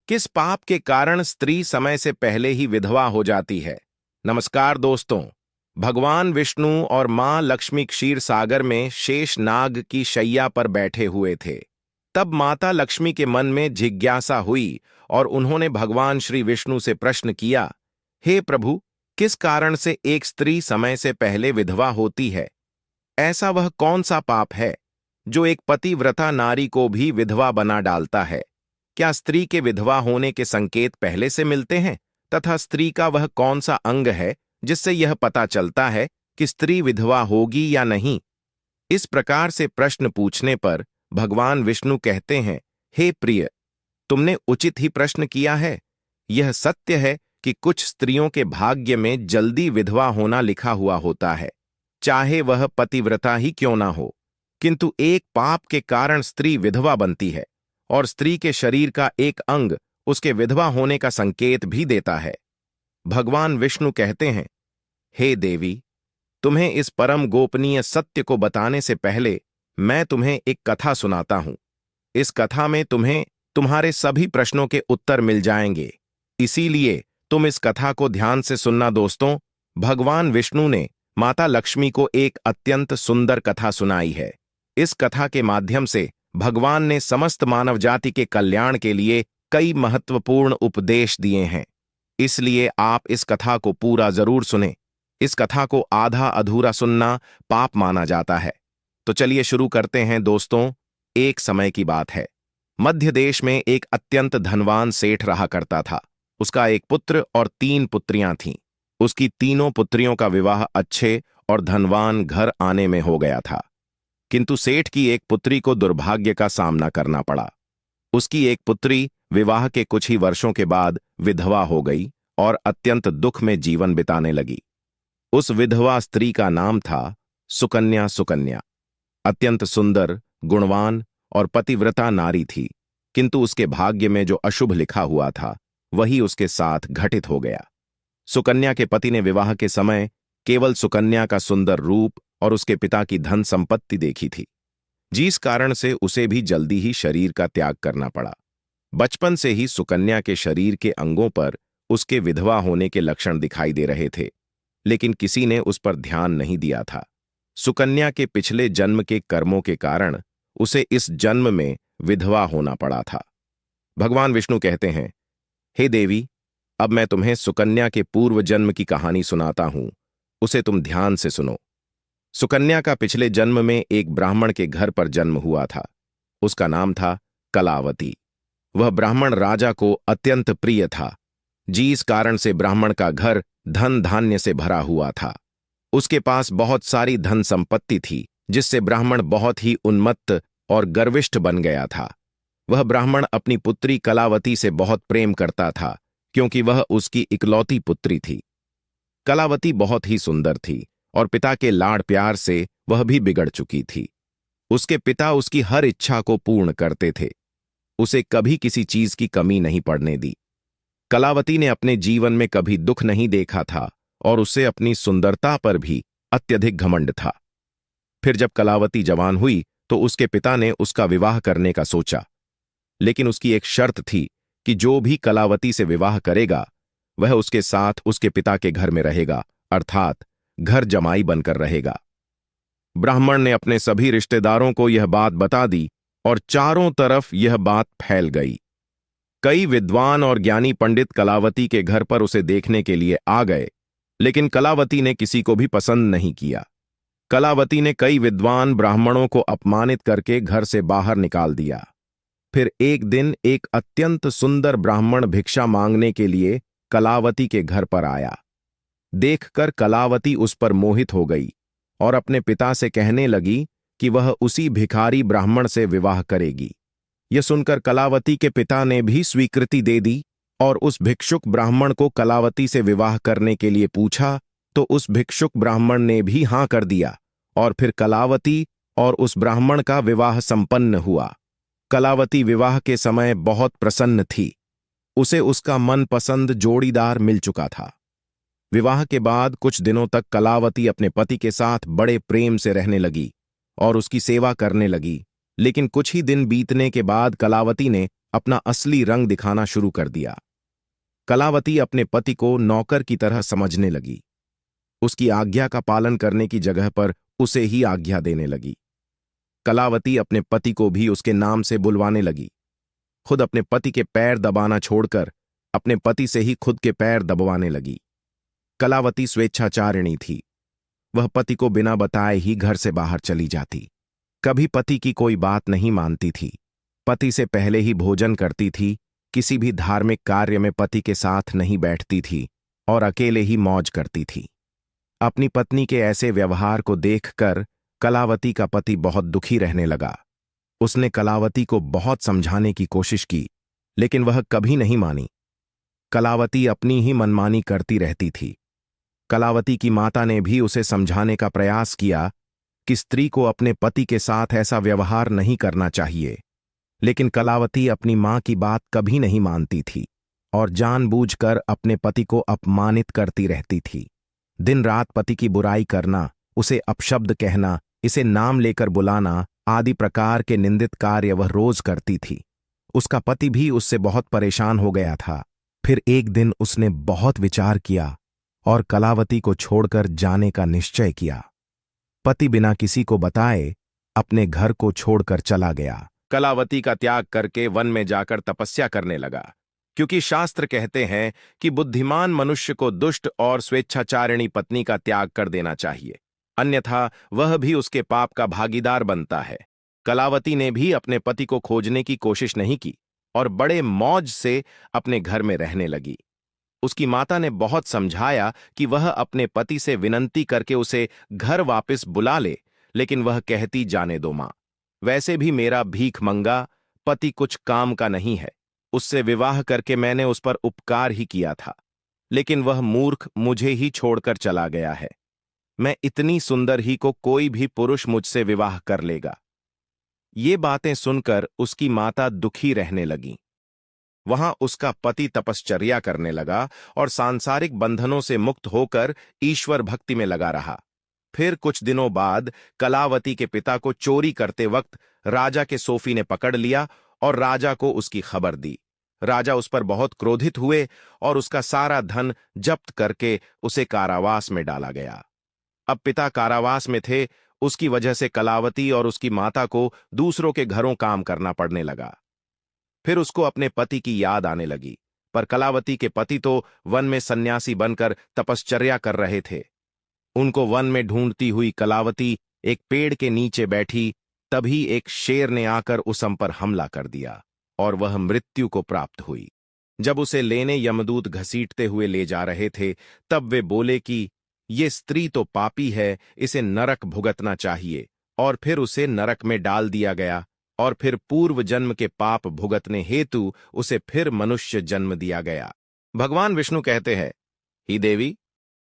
किस पाप के कारण स्त्री समय से पहले ही विधवा हो जाती है। नमस्कार दोस्तों। भगवान विष्णु और मां लक्ष्मी क्षीर सागर में शेष नाग की शैया पर बैठे हुए थे। तब माता लक्ष्मी के मन में जिज्ञासा हुई और उन्होंने भगवान श्री विष्णु से प्रश्न किया, हे प्रभु, किस कारण से एक स्त्री समय से पहले विधवा होती है? ऐसा वह कौन सा पाप है जो एक पतिव्रता नारी को भी विधवा बना डालता है? क्या स्त्री के विधवा होने के संकेत पहले से मिलते हैं तथा स्त्री का वह कौन सा अंग है जिससे यह पता चलता है कि स्त्री विधवा होगी या नहीं? इस प्रकार से प्रश्न पूछने पर भगवान विष्णु कहते हैं, हे प्रिय, तुमने उचित ही प्रश्न किया है। यह सत्य है कि कुछ स्त्रियों के भाग्य में जल्दी विधवा होना लिखा हुआ होता है, चाहे वह पतिव्रता ही क्यों ना हो। किंतु एक पाप के कारण स्त्री विधवा बनती है और स्त्री के शरीर का एक अंग उसके विधवा होने का संकेत भी देता है। भगवान विष्णु कहते हैं, हे देवी, तुम्हें इस परम गोपनीय सत्य को बताने से पहले मैं तुम्हें एक कथा सुनाता हूं। इस कथा में तुम्हें तुम्हारे सभी प्रश्नों के उत्तर मिल जाएंगे, इसीलिए तुम इस कथा को ध्यान से सुनना। दोस्तों, भगवान विष्णु ने माता लक्ष्मी को एक अत्यंत सुंदर कथा सुनाई है। इस कथा के माध्यम से भगवान ने समस्त मानव जाति के कल्याण के लिए कई महत्वपूर्ण उपदेश दिए हैं, इसलिए आप इस कथा को पूरा जरूर सुनें। इस कथा को आधा अधूरा सुनना पाप माना जाता है। तो चलिए शुरू करते हैं दोस्तों। एक समय की बात है। मध्य देश में एक अत्यंत धनवान सेठ रहा करता था। उसका एक पुत्र और 3 पुत्रियां थीं। उसकी तीनों पुत्रियों का विवाह अच्छे और धनवान घर आने में हो गया था, किंतु सेठ की एक पुत्री को दुर्भाग्य का सामना करना पड़ा। उसकी एक पुत्री विवाह के कुछ ही वर्षों के बाद विधवा हो गई और अत्यंत दुख में जीवन बिताने लगी। उस विधवा स्त्री का नाम था सुकन्या। सुकन्या अत्यंत सुंदर, गुणवान और पतिव्रता नारी थी, किंतु उसके भाग्य में जो अशुभ लिखा हुआ था वही उसके साथ घटित हो गया। सुकन्या के पति ने विवाह के समय केवल सुकन्या का सुंदर रूप और उसके पिता की धन संपत्ति देखी थी, जिस कारण से उसे भी जल्दी ही शरीर का त्याग करना पड़ा। बचपन से ही सुकन्या के शरीर के अंगों पर उसके विधवा होने के लक्षण दिखाई दे रहे थे, लेकिन किसी ने उस पर ध्यान नहीं दिया था। सुकन्या के पिछले जन्म के कर्मों के कारण उसे इस जन्म में विधवा होना पड़ा था। भगवान विष्णु कहते हैं, हे देवी, अब मैं तुम्हें सुकन्या के पूर्व जन्म की कहानी सुनाता हूं, उसे तुम ध्यान से सुनो। सुकन्या का पिछले जन्म में एक ब्राह्मण के घर पर जन्म हुआ था। उसका नाम था कलावती। वह ब्राह्मण राजा को अत्यंत प्रिय था, जिस कारण से ब्राह्मण का घर धन धान्य से भरा हुआ था। उसके पास बहुत सारी धन संपत्ति थी, जिससे ब्राह्मण बहुत ही उन्मत्त और गर्विष्ठ बन गया था। वह ब्राह्मण अपनी पुत्री कलावती से बहुत प्रेम करता था, क्योंकि वह उसकी इकलौती पुत्री थी। कलावती बहुत ही सुंदर थी और पिता के लाड़ प्यार से वह भी बिगड़ चुकी थी। उसके पिता उसकी हर इच्छा को पूर्ण करते थे, उसे कभी किसी चीज की कमी नहीं पड़ने दी। कलावती ने अपने जीवन में कभी दुख नहीं देखा था और उसे अपनी सुंदरता पर भी अत्यधिक घमंड था। फिर जब कलावती जवान हुई तो उसके पिता ने उसका विवाह करने का सोचा, लेकिन उसकी एक शर्त थी कि जो भी कलावती से विवाह करेगा वह उसके साथ उसके पिता के घर में रहेगा, अर्थात घर जमाई बनकर रहेगा। ब्राह्मण ने अपने सभी रिश्तेदारों को यह बात बता दी और चारों तरफ यह बात फैल गई। कई विद्वान और ज्ञानी पंडित कलावती के घर पर उसे देखने के लिए आ गए, लेकिन कलावती ने किसी को भी पसंद नहीं किया। कलावती ने कई विद्वान ब्राह्मणों को अपमानित करके घर से बाहर निकाल दिया। फिर एक दिन एक अत्यंत सुंदर ब्राह्मण भिक्षा मांगने के लिए कलावती के घर पर आया। देखकर कलावती उस पर मोहित हो गई और अपने पिता से कहने लगी कि वह उसी भिखारी ब्राह्मण से विवाह करेगी। यह सुनकर कलावती के पिता ने भी स्वीकृति दे दी और उस भिक्षुक ब्राह्मण को कलावती से विवाह करने के लिए पूछा, तो उस भिक्षुक ब्राह्मण ने भी हां कर दिया और फिर कलावती और उस ब्राह्मण का विवाह संपन्न हुआ। कलावती विवाह के समय बहुत प्रसन्न थी, उसे उसका मनपसंद जोड़ीदार मिल चुका था। विवाह के बाद कुछ दिनों तक कलावती अपने पति के साथ बड़े प्रेम से रहने लगी और उसकी सेवा करने लगी, लेकिन कुछ ही दिन बीतने के बाद कलावती ने अपना असली रंग दिखाना शुरू कर दिया। कलावती अपने पति को नौकर की तरह समझने लगी। उसकी आज्ञा का पालन करने की जगह पर उसे ही आज्ञा देने लगी। कलावती अपने पति को भी उसके नाम से बुलवाने लगी। खुद अपने पति के पैर दबाना छोड़कर अपने पति से ही खुद के पैर दबवाने लगी। कलावती स्वेच्छाचारिणी थी। वह पति को बिना बताए ही घर से बाहर चली जाती। कभी पति की कोई बात नहीं मानती थी। पति से पहले ही भोजन करती थी। किसी भी धार्मिक कार्य में पति के साथ नहीं बैठती थी और अकेले ही मौज करती थी। अपनी पत्नी के ऐसे व्यवहार को देखकर कलावती का पति बहुत दुखी रहने लगा। उसने कलावती को बहुत समझाने की कोशिश की, लेकिन वह कभी नहीं मानी। कलावती अपनी ही मनमानी करती रहती थी। कलावती की माता ने भी उसे समझाने का प्रयास किया कि स्त्री को अपने पति के साथ ऐसा व्यवहार नहीं करना चाहिए, लेकिन कलावती अपनी मां की बात कभी नहीं मानती थी और जानबूझकर अपने पति को अपमानित करती रहती थी। दिन रात पति की बुराई करना, उसे अपशब्द कहना, इसे नाम लेकर बुलाना आदि प्रकार के निंदित कार्य वह रोज करती थी। उसका पति भी उससे बहुत परेशान हो गया था। फिर एक दिन उसने बहुत विचार किया और कलावती को छोड़कर जाने का निश्चय किया। पति बिना किसी को बताए अपने घर को छोड़कर चला गया। कलावती का त्याग करके वन में जाकर तपस्या करने लगा, क्योंकि शास्त्र कहते हैं कि बुद्धिमान मनुष्य को दुष्ट और स्वेच्छाचारिणी पत्नी का त्याग कर देना चाहिए, अन्यथा वह भी उसके पाप का भागीदार बनता है। कलावती ने भी अपने पति को खोजने की कोशिश नहीं की और बड़े मौज से अपने घर में रहने लगी। उसकी माता ने बहुत समझाया कि वह अपने पति से विनंती करके उसे घर वापस बुला ले, लेकिन वह कहती, जाने दो मां, वैसे भी मेरा भीख मंगा पति कुछ काम का नहीं है। उससे विवाह करके मैंने उस पर उपकार ही किया था, लेकिन वह मूर्ख मुझे ही छोड़कर चला गया है। मैं इतनी सुंदर ही को कोई भी पुरुष मुझसे विवाह कर लेगा। ये बातें सुनकर उसकी माता दुखी रहने लगी। वहां उसका पति तपश्चर्या करने लगा और सांसारिक बंधनों से मुक्त होकर ईश्वर भक्ति में लगा रहा। फिर कुछ दिनों बाद कलावती के पिता को चोरी करते वक्त राजा के सोफी ने पकड़ लिया और राजा को उसकी खबर दी। राजा उस पर बहुत क्रोधित हुए और उसका सारा धन जब्त करके उसे कारावास में डाला गया। अब पिता कारावास में थे, उसकी वजह से कलावती और उसकी माता को दूसरों के घरों काम करना पड़ने लगा। फिर उसको अपने पति की याद आने लगी, पर कलावती के पति तो वन में सन्यासी बनकर तपश्चर्या कर रहे थे। उनको वन में ढूंढती हुई कलावती एक पेड़ के नीचे बैठी, तभी एक शेर ने आकर उसम पर हमला कर दिया और वह मृत्यु को प्राप्त हुई। जब उसे लेने यमदूत घसीटते हुए ले जा रहे थे, तब वे बोले कि ये स्त्री तो पापी है, इसे नरक भुगतना चाहिए, और फिर उसे नरक में डाल दिया गया और फिर पूर्व जन्म के पाप भुगतने हेतु उसे फिर मनुष्य जन्म दिया गया। भगवान विष्णु कहते हैं, ही देवी,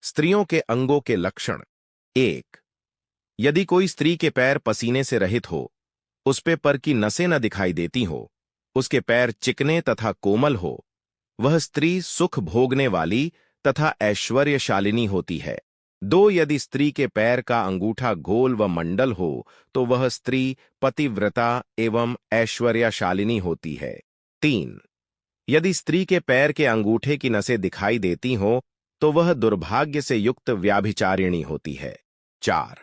स्त्रियों के अंगों के लक्षण। 1. यदि कोई स्त्री के पैर पसीने से रहित हो, उस पे पर की नसें न दिखाई देती हो, उसके पैर चिकने तथा कोमल हो, वह स्त्री सुख भोगने वाली तथा ऐश्वर्यशालिनी होती है। 2. यदि स्त्री के पैर का अंगूठा गोल व मंडल हो, तो वह स्त्री पतिव्रता एवं ऐश्वर्यशालिनी होती है। 3. यदि स्त्री के पैर के अंगूठे की नसें दिखाई देती हो, तो वह दुर्भाग्य से युक्त व्याभिचारिणी होती है। 4.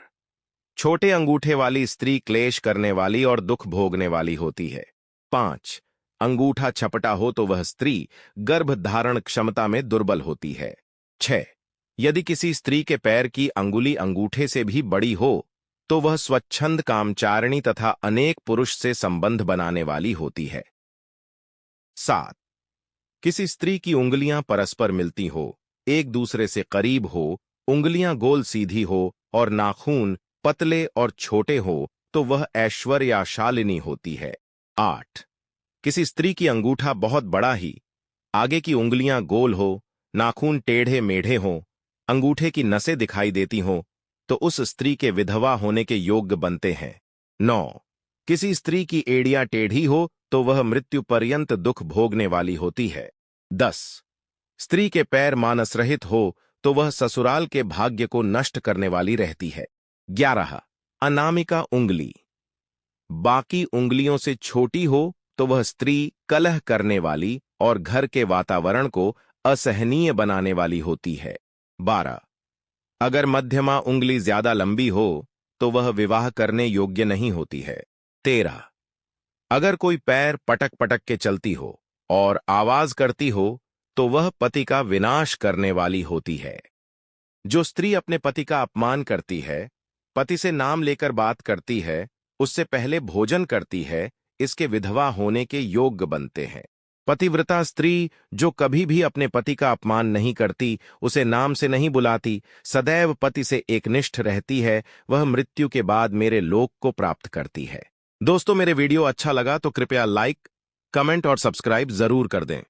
छोटे अंगूठे वाली स्त्री क्लेश करने वाली और दुख भोगने वाली होती है। 5. अंगूठा छपटा हो तो वह स्त्री गर्भ धारण क्षमता में दुर्बल होती है। 6. यदि किसी स्त्री के पैर की अंगुली अंगूठे से भी बड़ी हो, तो वह स्वच्छंद कामचारिणी तथा अनेक पुरुष से संबंध बनाने वाली होती है। 7. किसी स्त्री की उंगलियां परस्पर मिलती हो, एक दूसरे से करीब हो, उंगलियां गोल सीधी हो और नाखून पतले और छोटे हो, तो वह ऐश्वर्यशालिनी होती है। 8. किसी स्त्री की अंगूठा बहुत बड़ा ही, आगे की उंगलियां गोल हो, नाखून टेढ़े मेढ़े हों, अंगूठे की नसें दिखाई देती हों, तो उस स्त्री के विधवा होने के योग्य बनते हैं। 9. किसी स्त्री की एड़ियां टेढ़ी हो, तो वह मृत्यु पर्यंत दुख भोगने वाली होती है। 10. स्त्री के पैर मानस रहित हो, तो वह ससुराल के भाग्य को नष्ट करने वाली रहती है। 11. अनामिका उंगली। बाकी उंगलियों से छोटी हो तो वह स्त्री कलह करने वाली और घर के वातावरण को असहनीय बनाने वाली होती है। 12. अगर मध्यमा उंगली ज्यादा लंबी हो तो वह विवाह करने योग्य नहीं होती है। 13. अगर कोई पैर पटक पटक के चलती हो और आवाज करती हो तो वह पति का विनाश करने वाली होती है। जो स्त्री अपने पति का अपमान करती है, पति से नाम लेकर बात करती है, उससे पहले भोजन करती है, इसके विधवा होने के योग्य बनते हैं। पतिव्रता स्त्री जो कभी भी अपने पति का अपमान नहीं करती, उसे नाम से नहीं बुलाती, सदैव पति से एकनिष्ठ रहती है, वह मृत्यु के बाद मेरे लोक को प्राप्त करती है। दोस्तों, मेरे वीडियो अच्छा लगा तो कृपया लाइक, कमेंट और सब्सक्राइब जरूर कर दें।